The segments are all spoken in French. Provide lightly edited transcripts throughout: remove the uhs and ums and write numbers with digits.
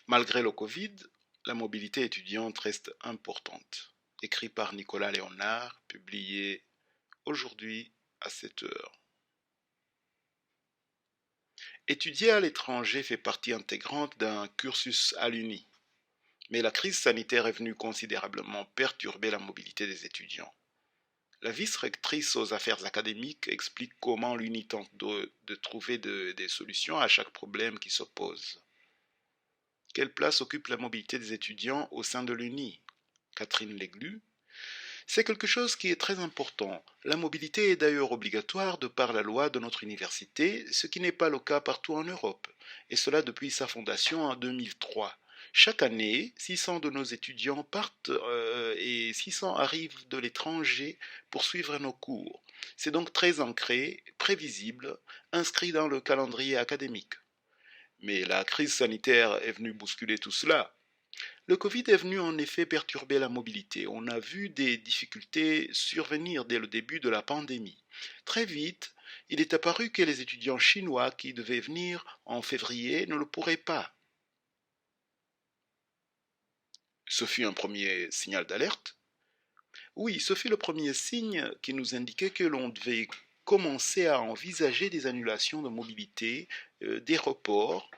Malgré le Covid, la mobilité étudiante reste importante. Écrit par Nicolas Léonard, publié aujourd'hui à 7 heures. Étudier à l'étranger fait partie intégrante d'un cursus à l'Uni, mais la crise sanitaire est venue considérablement perturber la mobilité des étudiants. La vice-rectrice aux affaires académiques explique comment l'Uni tente de trouver des solutions à chaque problème qui s'oppose. Quelle place occupe la mobilité des étudiants au sein de l'Uni? Catherine Leglu. C'est quelque chose qui est très important. La mobilité est d'ailleurs obligatoire de par la loi de notre université, ce qui n'est pas le cas partout en Europe, et cela depuis sa fondation en 2003. Chaque année, 600 de nos étudiants partent et 600 arrivent de l'étranger pour suivre nos cours. C'est donc très ancré, prévisible, inscrit dans le calendrier académique. Mais la crise sanitaire est venue bousculer tout cela. Le Covid est venu en effet perturber la mobilité. On a vu des difficultés survenir dès le début de la pandémie. Très vite, il est apparu que les étudiants chinois qui devaient venir en février ne le pourraient pas. Ce fut un premier signal d'alerte. Oui, ce fut le premier signe qui nous indiquait que l'on devait commencer à envisager des annulations de mobilité, des reports,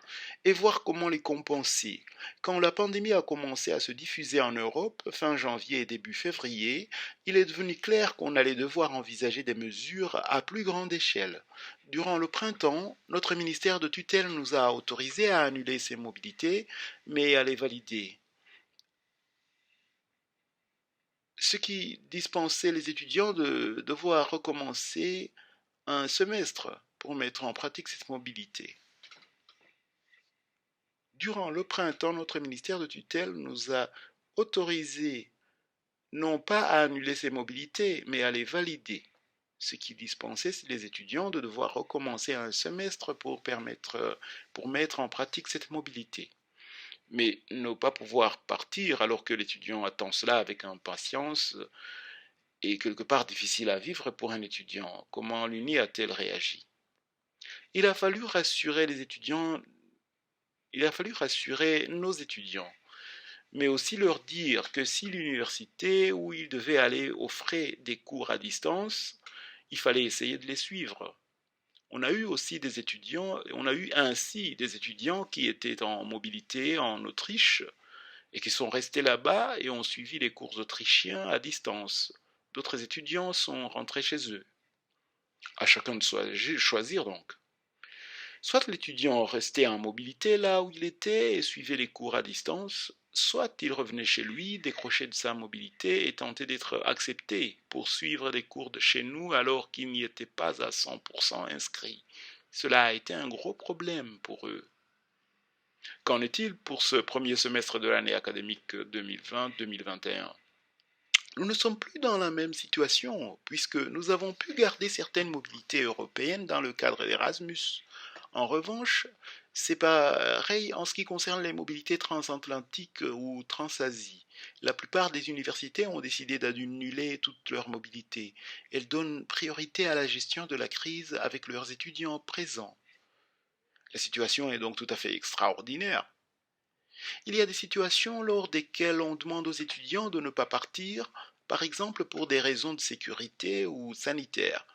et voir comment les compenser. Quand la pandémie a commencé à se diffuser en Europe, fin janvier et début février, il est devenu clair qu'on allait devoir envisager des mesures à plus grande échelle. Durant le printemps, notre ministère de tutelle nous a autorisés à annuler ces mobilités, mais à les valider. Ce qui dispensait les étudiants de devoir recommencer un semestre pour mettre en pratique cette mobilité. Durant le printemps, notre ministère de tutelle nous a autorisés non pas à annuler ces mobilités, mais à les valider, ce qui dispensait les étudiants de devoir recommencer un semestre pour mettre en pratique cette mobilité. Mais ne pas pouvoir partir alors que l'étudiant attend cela avec impatience est quelque part difficile à vivre pour un étudiant. Comment l'Uni a-t-elle réagi? Il a fallu rassurer les étudiants, il a fallu rassurer nos étudiants, mais aussi leur dire que si l'université où ils devaient aller offrait des cours à distance, il fallait essayer de les suivre. On a eu ainsi des étudiants qui étaient en mobilité en Autriche et qui sont restés là-bas et ont suivi les cours autrichiens à distance. D'autres étudiants sont rentrés chez eux. À chacun de choisir donc. Soit l'étudiant restait en mobilité là où il était et suivait les cours à distance, soit il revenait chez lui, décroché de sa mobilité et tentait d'être accepté pour suivre des cours de chez nous alors qu'il n'y était pas à 100% inscrit. Cela a été un gros problème pour eux. Qu'en est-il pour ce premier semestre de l'année académique 2020-2021? Nous ne sommes plus dans la même situation, puisque nous avons pu garder certaines mobilités européennes dans le cadre d'Erasmus. En revanche, c'est pareil en ce qui concerne les mobilités transatlantiques ou transasie. La plupart des universités ont décidé d'annuler toute leur mobilité. Elles donnent priorité à la gestion de la crise avec leurs étudiants présents. La situation est donc tout à fait extraordinaire. Il y a des situations lors desquelles on demande aux étudiants de ne pas partir, par exemple pour des raisons de sécurité ou sanitaires.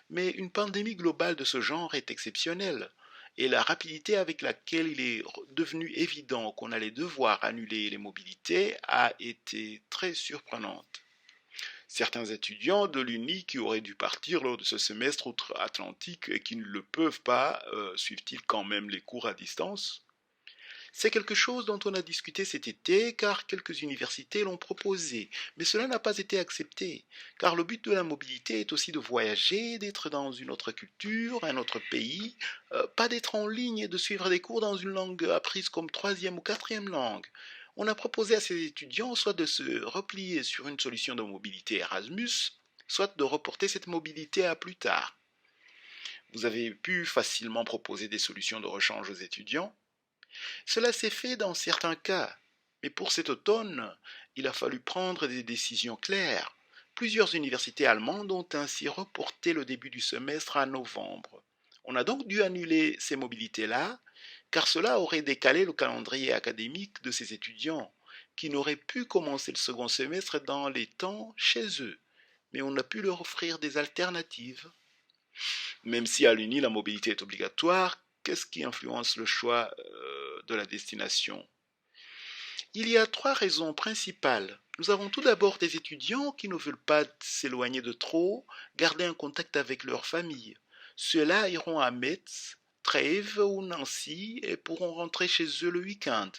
Mais une pandémie globale de ce genre est exceptionnelle, et la rapidité avec laquelle il est devenu évident qu'on allait devoir annuler les mobilités a été très surprenante. Certains étudiants de l'Uni qui auraient dû partir lors de ce semestre outre-Atlantique et qui ne le peuvent pas, suivent-ils quand même les cours à distance? C'est quelque chose dont on a discuté cet été car quelques universités l'ont proposé, mais cela n'a pas été accepté, car le but de la mobilité est aussi de voyager, d'être dans une autre culture, un autre pays, pas d'être en ligne et de suivre des cours dans une langue apprise comme troisième ou quatrième langue. On a proposé à ces étudiants soit de se replier sur une solution de mobilité Erasmus, soit de reporter cette mobilité à plus tard. Vous avez pu facilement proposer des solutions de rechange aux étudiants. Cela s'est fait dans certains cas, mais pour cet automne, il a fallu prendre des décisions claires. Plusieurs universités allemandes ont ainsi reporté le début du semestre à novembre. On a donc dû annuler ces mobilités-là, car cela aurait décalé le calendrier académique de ces étudiants, qui n'auraient pu commencer le second semestre dans les temps chez eux, mais on a pu leur offrir des alternatives. Même si à l'Uni la mobilité est obligatoire, qu'est-ce qui influence le choix de la destination? Il y a trois raisons principales. Nous avons tout d'abord des étudiants qui ne veulent pas s'éloigner de trop, garder un contact avec leur famille. Ceux-là iront à Metz, Trèves ou Nancy et pourront rentrer chez eux le week-end.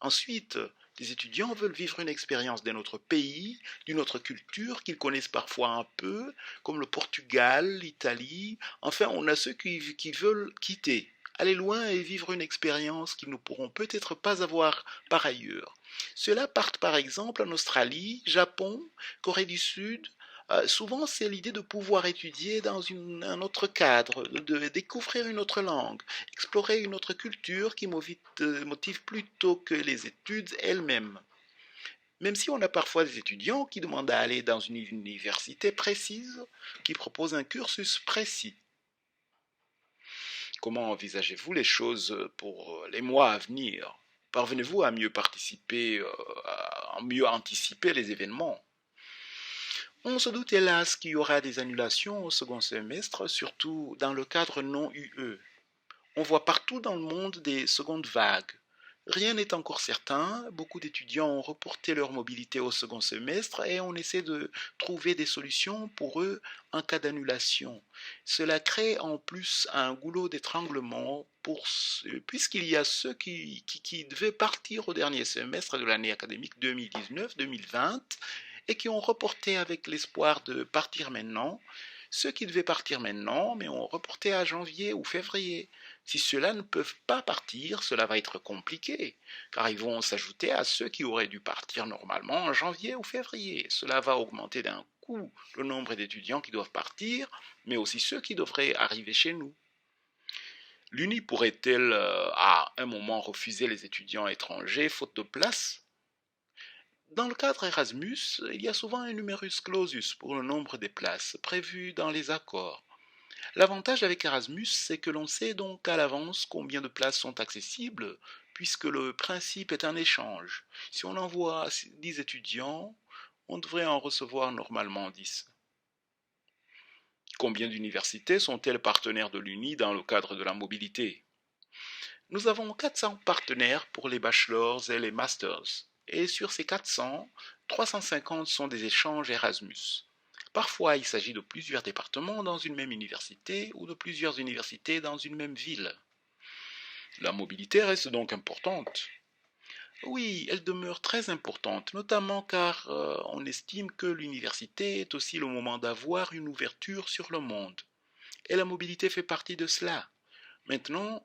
Ensuite, les étudiants veulent vivre une expérience d'un autre pays, d'une autre culture qu'ils connaissent parfois un peu, comme le Portugal, l'Italie. Enfin, on a ceux qui veulent quitter, aller loin et vivre une expérience qu'ils ne pourront peut-être pas avoir par ailleurs. Ceux-là partent par exemple en Australie, Japon, Corée du Sud. Souvent, c'est l'idée de pouvoir étudier dans un autre cadre, de découvrir une autre langue, explorer une autre culture qui motive plutôt que les études elles-mêmes. Même si on a parfois des étudiants qui demandent à aller dans une université précise, qui propose un cursus précis. Comment envisagez-vous les choses pour les mois à venir? Parvenez-vous à mieux participer, à mieux anticiper les événements? On se doute hélas qu'il y aura des annulations au second semestre, surtout dans le cadre non UE. On voit partout dans le monde des secondes vagues. Rien n'est encore certain, beaucoup d'étudiants ont reporté leur mobilité au second semestre et on essaie de trouver des solutions pour eux en cas d'annulation. Cela crée en plus un goulot d'étranglement puisqu'il y a ceux qui devaient partir au dernier semestre de l'année académique 2019-2020 et qui ont reporté avec l'espoir de partir maintenant, ceux qui devaient partir maintenant, mais ont reporté à janvier ou février. Si ceux-là ne peuvent pas partir, cela va être compliqué, car ils vont s'ajouter à ceux qui auraient dû partir normalement en janvier ou février. Cela va augmenter d'un coup le nombre d'étudiants qui doivent partir, mais aussi ceux qui devraient arriver chez nous. L'Uni pourrait-elle à un moment refuser les étudiants étrangers faute de place? Dans le cadre Erasmus, il y a souvent un numerus clausus pour le nombre des places prévu dans les accords. L'avantage avec Erasmus, c'est que l'on sait donc à l'avance combien de places sont accessibles, puisque le principe est un échange. Si on envoie 10 étudiants, on devrait en recevoir normalement 10. Combien d'universités sont-elles partenaires de l'Uni dans le cadre de la mobilité? Nous avons 400 partenaires pour les bachelors et les masters, et sur ces 400, 350 sont des échanges Erasmus. Parfois, il s'agit de plusieurs départements dans une même université ou de plusieurs universités dans une même ville. La mobilité reste donc importante. Oui, elle demeure très importante, notamment car on estime que l'université est aussi le moment d'avoir une ouverture sur le monde. Et la mobilité fait partie de cela. Maintenant,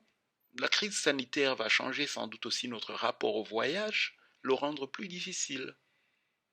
la crise sanitaire va changer sans doute aussi notre rapport au voyage, le rendre plus difficile.